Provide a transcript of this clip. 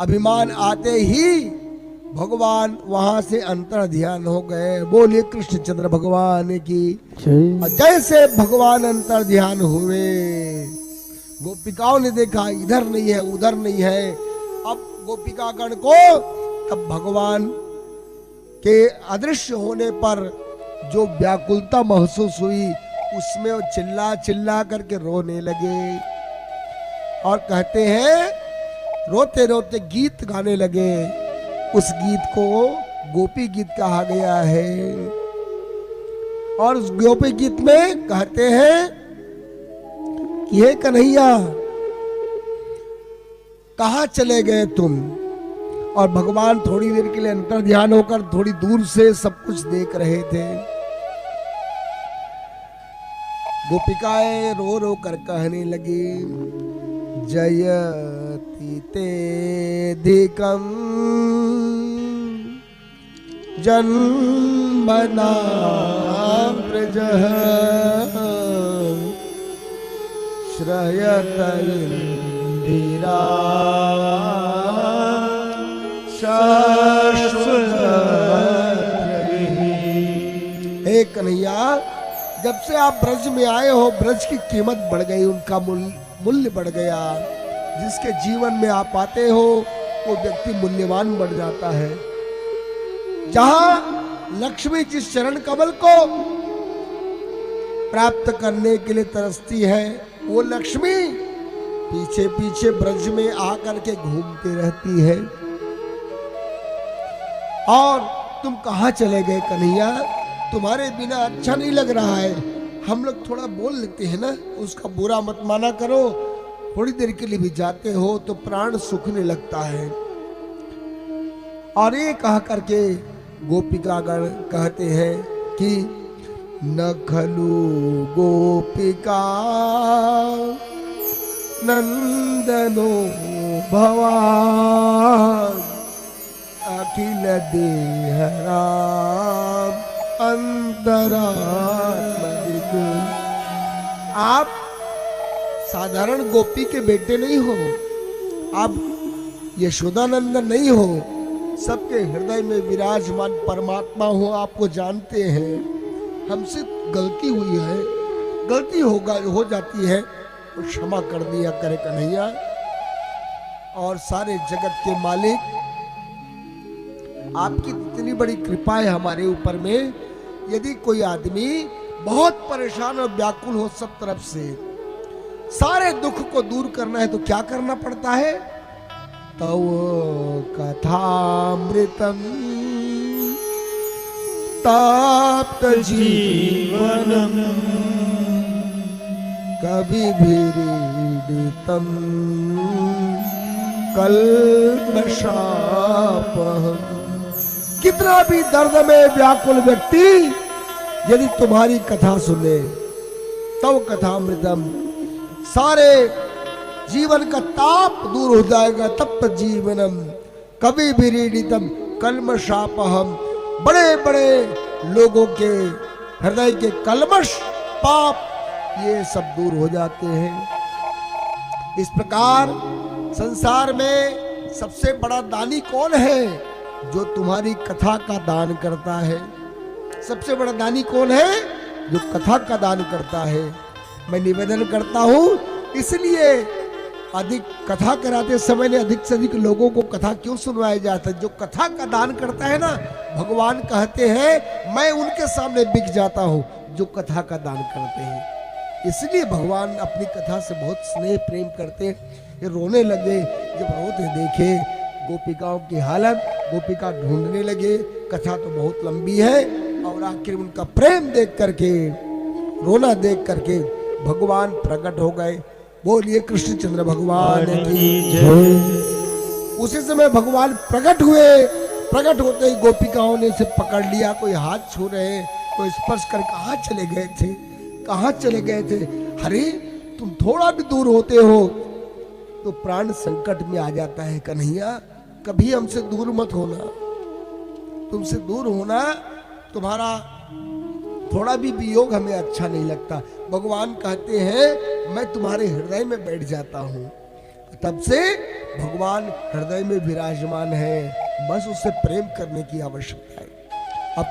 अभिमान आते ही भगवान वहां से अंतर ध्यान हो गए। बोलिए कृष्णचंद्र भगवान की जैसे भगवान अंतर ध्यान हुए, गोपिकाओं ने देखा इधर नहीं है उधर नहीं है। अब गोपिकागण को तब भगवान के अदृश्य होने पर जो व्याकुलता महसूस हुई, उसमें वो चिल्ला चिल्ला करके रोने लगे और कहते हैं रोते रोते गीत गाने लगे। उस गीत को गोपी गीत कहा गया है। और उस गोपी गीत में कहते हैं कि हे कन्हैया कहाँ चले गए तुम। और भगवान थोड़ी देर के लिए अंतर ध्यान होकर थोड़ी दूर से सब कुछ देख रहे थे। गोपिकाएं रो रो कर कहने लगी, जयति तेधिकं जन्मना व्रजः श्रयत इंदिरा हे कन्हैया, जब से आप ब्रज में आए हो ब्रज की कीमत बढ़ गई, उनका मूल्य बढ़ गया। जिसके जीवन में आप आते हो वो व्यक्ति मूल्यवान बढ़ जाता है। जहां लक्ष्मी जिस चरण कमल को प्राप्त करने के लिए तरसती है, वो लक्ष्मी पीछे पीछे ब्रज में आकर के घूमती रहती है। और तुम कहाँ चले गए कन्हैया, तुम्हारे बिना अच्छा नहीं लग रहा है। हम लोग थोड़ा बोल लेते हैं ना, उसका बुरा मत माना करो। थोड़ी देर के लिए भी जाते हो तो प्राण सूखने लगता है। और ये कह करके गोपिकागण कहते हैं कि न खलु गोपिका नंदनो भवान अखिल देहरा अंतरात्मा। आप साधारण गोपी के बेटे नहीं हो, आप यशोदानंदन नहीं हो, सबके हृदय में विराजमान परमात्मा हो। आपको जानते हैं, हमसे गलती हुई है, गलती हो जाती है तो क्षमा कर दिया करे कन्हैया। और सारे जगत के मालिक, आपकी इतनी बड़ी कृपा है हमारे ऊपर में। यदि कोई आदमी बहुत परेशान और व्याकुल हो सब तरफ से, सारे दुख को दूर करना है तो क्या करना पड़ता है? तव कथामृतम ताप्त जीवनम कविभिरीडितम कल्मषापहम्। कितना भी दर्द में व्याकुल व्यक्ति यदि तुम्हारी कथा सुने, तव कथामृतम, सारे जीवन का ताप दूर हो जाएगा। तप्त जीवनम कविभिरीडितम कल्मषापहम्। बड़े बड़े लोगों के हृदय के कल्मष पाप ये सब दूर हो जाते हैं। इस प्रकार संसार में सबसे बड़ा दानी कौन है? जो तुम्हारी कथा का दान करता है। सबसे बड़ा दानी कौन है? जो कथा का दान करता है। मैं निवेदन करता हूं, इसलिए अधिक कथा कराते समय ने अधिक से अधिक लोगों को कथा क्यों सुनवाया जाता है? जो कथा का दान करता है ना, भगवान कहते हैं मैं उनके सामने बिक जाता हूं जो कथा का दान करते हैं। इसलिए भगवान अपनी कथा से बहुत स्नेह प्रेम करते। ये रोने लगे, जब रोते देखे गोपिकाओं की हालत, गोपिका ढूंढने लगे। कथा तो बहुत लंबी है और आखिर उनका प्रेम देख करके, रोना देख करके भगवान प्रकट हो गए। बोलिए कृष्णचंद्र भगवान की जय। उसी समय भगवान प्रकट हुए। प्रकट होते ही गोपिकाओं ने इसे पकड़ लिया, कोई हाथ छू रहे, कोई स्पर्श कर, कहाँ चले गए थे, कहाँ चले गए थे? अरे तुम थोड़ा भी दूर होते हो तो प्राण संकट में आ जाता है कन्हैया। कभी हमसे दूर मत होना, तुमसे दूर होना, तुम्हारा थोड़ा भी वियोग हमें अच्छा नहीं लगता। भगवान कहते हैं मैं तुम्हारे हृदय में बैठ जाता हूं। तब से भगवान हृदय में विराजमान है, बस उससे प्रेम करने की आवश्यकता है। अब